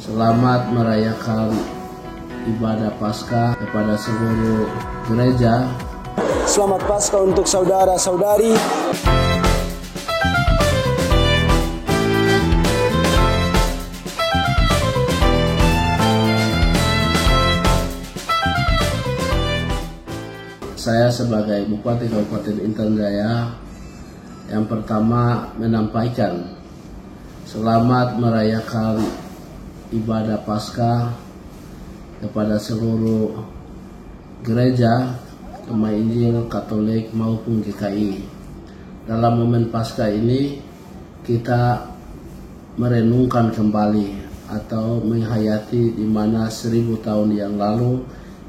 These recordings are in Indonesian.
Selamat merayakan ibadah Paskah kepada seluruh gereja. Selamat Paskah untuk saudara-saudari. Saya sebagai Bupati Kabupaten Intan Jaya yang pertama menyampaikan selamat merayakan ibadah Paskah kepada seluruh gereja Jemaat Injil Katolik maupun GKI. Dalam momen Paskah ini kita merenungkan kembali atau menghayati di mana 1000 tahun yang lalu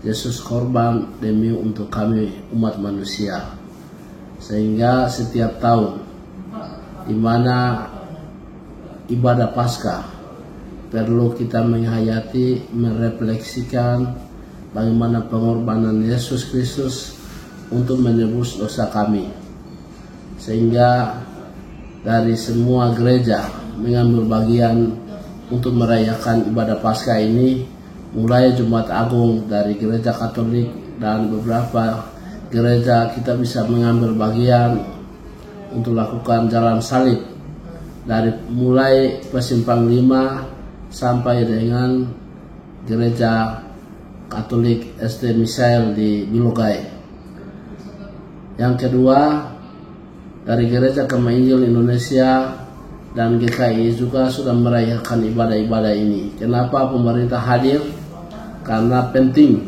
Yesus korban demi untuk kami umat manusia. Sehingga setiap tahun di mana ibadah Paskah perlu kita menghayati, merefleksikan bagaimana pengorbanan Yesus Kristus untuk menebus dosa kami. Sehingga dari semua gereja mengambil bagian untuk merayakan ibadah Paskah ini, mulai Jumat Agung dari gereja Katolik dan beberapa gereja kita bisa mengambil bagian untuk lakukan jalan salib dari mulai Persimpang 5 sampai dengan gereja Katolik SD Misael di Bilogai. Yang kedua, dari gereja Jemaat Injil Indonesia dan GKI juga sudah merayakan ibadah-ibadah ini. Kenapa pemerintah hadir? Karena penting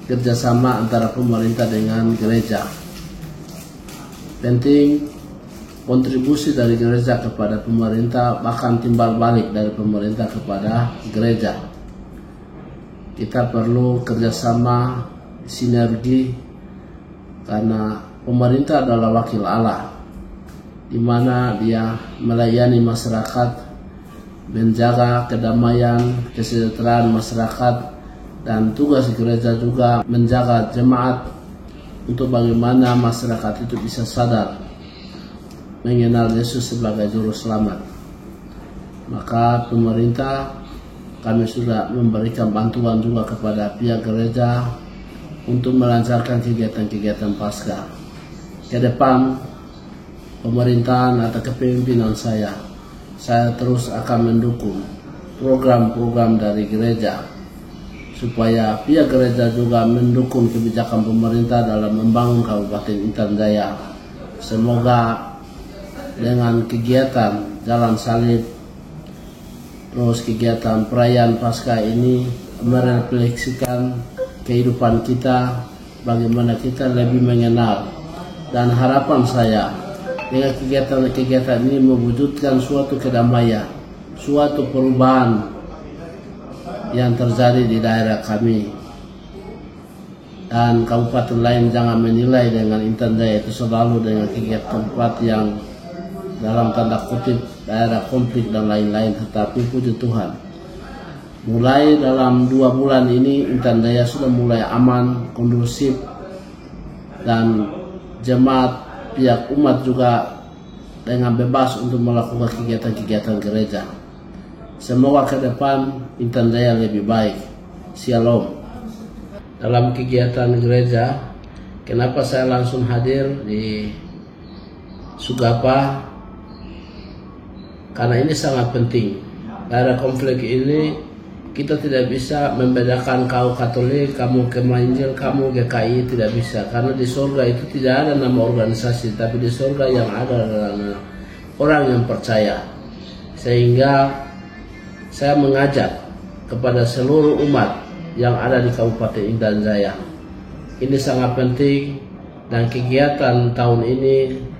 kerjasama antara pemerintah dengan gereja. Penting kontribusi dari gereja kepada pemerintah, bahkan timbal balik dari pemerintah kepada gereja. Kita perlu kerjasama, sinergi, karena pemerintah adalah wakil Allah, di mana dia melayani masyarakat, menjaga kedamaian, kesejahteraan masyarakat, dan tugas gereja juga menjaga jemaat untuk bagaimana masyarakat itu bisa sadar mengenal Yesus sebagai juru selamat. Maka pemerintah, kami sudah memberikan bantuan juga kepada pihak gereja untuk melancarkan kegiatan-kegiatan Paskah. Ke depan pemerintahan atau kepemimpinan saya terus akan mendukung program-program dari gereja supaya pihak gereja juga mendukung kebijakan pemerintah dalam membangun Kabupaten Intan Jaya. Semoga dengan kegiatan jalan salib, terus kegiatan perayaan Paskah ini merefleksikan kehidupan kita, bagaimana kita lebih mengenal. Dan harapan saya dengan kegiatan-kegiatan ini mewujudkan suatu kedamaian, suatu perubahan yang terjadi di daerah kami. Dan kabupaten lain jangan menilai dengan Intan Jaya itu selalu dengan kegiatan tempat yang dalam tanda kutip daerah konflik dan lain-lain, tetapi puji Tuhan, mulai dalam 2 bulan ini Intan Jaya sudah mulai aman, kondusif, dan jemaat pihak umat juga dengan bebas untuk melakukan kegiatan-kegiatan gereja. Semoga ke depan Intan Jaya lebih baik. Shalom. Dalam kegiatan gereja, kenapa saya langsung hadir di Sugapa? Karena ini sangat penting. Daerah konflik ini kita tidak bisa membedakan kau Katolik, kamu Jemaat Injil, kamu GKI, tidak bisa. Karena di surga itu tidak ada nama organisasi, tapi di surga yang ada adalah orang yang percaya. Sehingga saya mengajak kepada seluruh umat yang ada di Kabupaten Intan Jaya. Ini sangat penting, dan kegiatan tahun ini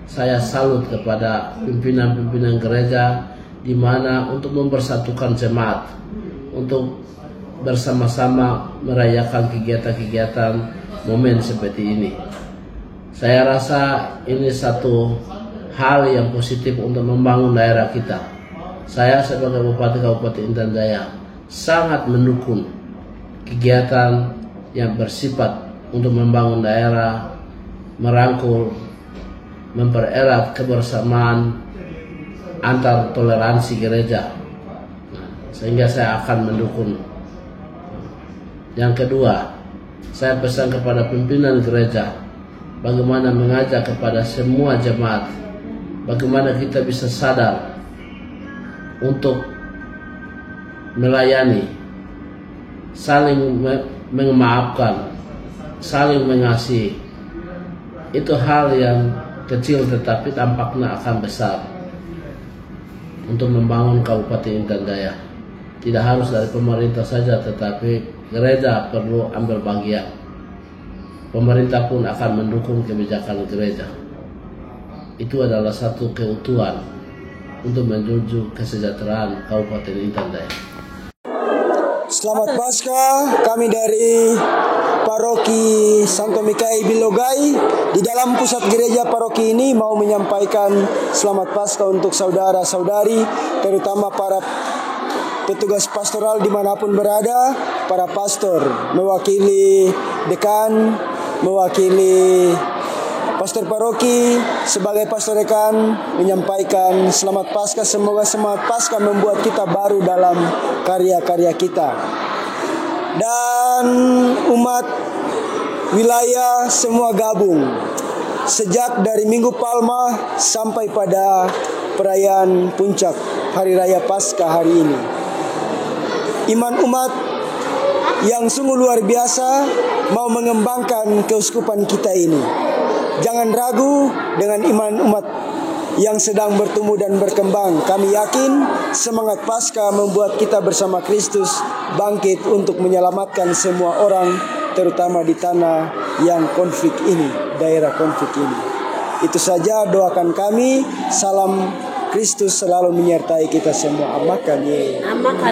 saya salut kepada pimpinan-pimpinan gereja di mana untuk mempersatukan jemaat untuk bersama-sama merayakan kegiatan-kegiatan momen seperti ini. Saya rasa ini satu hal yang positif untuk membangun daerah kita. Saya sebagai Bupati Kabupaten Intan Jaya sangat mendukung kegiatan yang bersifat untuk membangun daerah, merangkul, mempererat kebersamaan antar toleransi gereja. sehingga saya akan mendukung. Yang kedua, saya pesan kepada pimpinan gereja bagaimana mengajak kepada semua jemaat, bagaimana kita bisa sadar untuk melayani, saling memaafkan, saling mengasihi. Itu hal yang kecil tetapi dampaknya akan besar untuk membangun Kabupaten Intan Jaya. Tidak harus dari pemerintah saja, tetapi gereja perlu ambil bagian. Pemerintah pun akan mendukung kebijakan gereja. Itu adalah satu keutuhan untuk menjunjung kesejahteraan Kabupaten Intan Jaya. Selamat Paskah, kami dari Paroki Santo Mikael Bilogai di dalam pusat gereja paroki ini mau menyampaikan selamat Paskah untuk saudara-saudari, terutama para petugas pastoral dimanapun berada, para pastor mewakili dekan, mewakili pastor paroki sebagai pastor dekan menyampaikan selamat Paskah. Semoga semangat Paskah membuat kita baru dalam karya-karya kita. Dan umat wilayah semua gabung sejak dari Minggu Palma sampai pada perayaan puncak Hari Raya Paskah hari ini. Iman umat yang sungguh luar biasa mau mengembangkan keuskupan kita ini. Jangan ragu dengan iman umat yang sedang bertumbuh dan berkembang. Kami yakin semangat Paskah membuat kita bersama Kristus bangkit untuk menyelamatkan semua orang, terutama di tanah yang konflik ini, daerah konflik ini. Itu saja doakan kami. Salam Kristus selalu menyertai kita semua. Amakan ye. Amakan.